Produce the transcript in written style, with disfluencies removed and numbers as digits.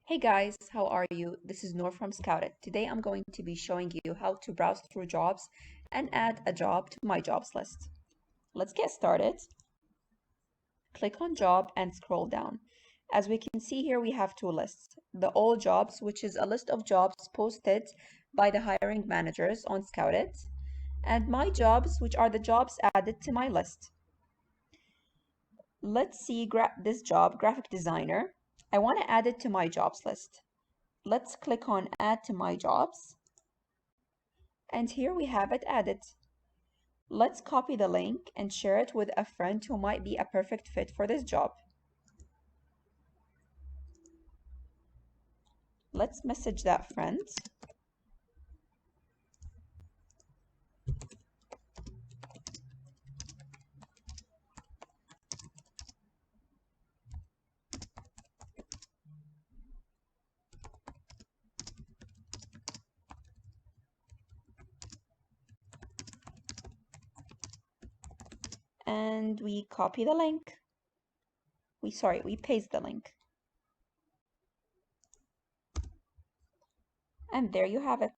Hey guys, how are you? This is Noor from Scouted. Today I'm going to be showing you how to browse through jobs and add a job to my jobs list. Let's get started. Click on job and scroll down. As we can see here, we have two lists. The all jobs, which is a list of jobs posted by the hiring managers on Scouted, and my jobs, which are the jobs added to my list. Let's see this job, graphic designer. I want to add it to my jobs list. Let's click on add to my jobs. And here we have it added. Let's copy the link and share it with a friend who might be a perfect fit for this job. Let's message that friend. And we copy the link. We paste the link. And there you have it.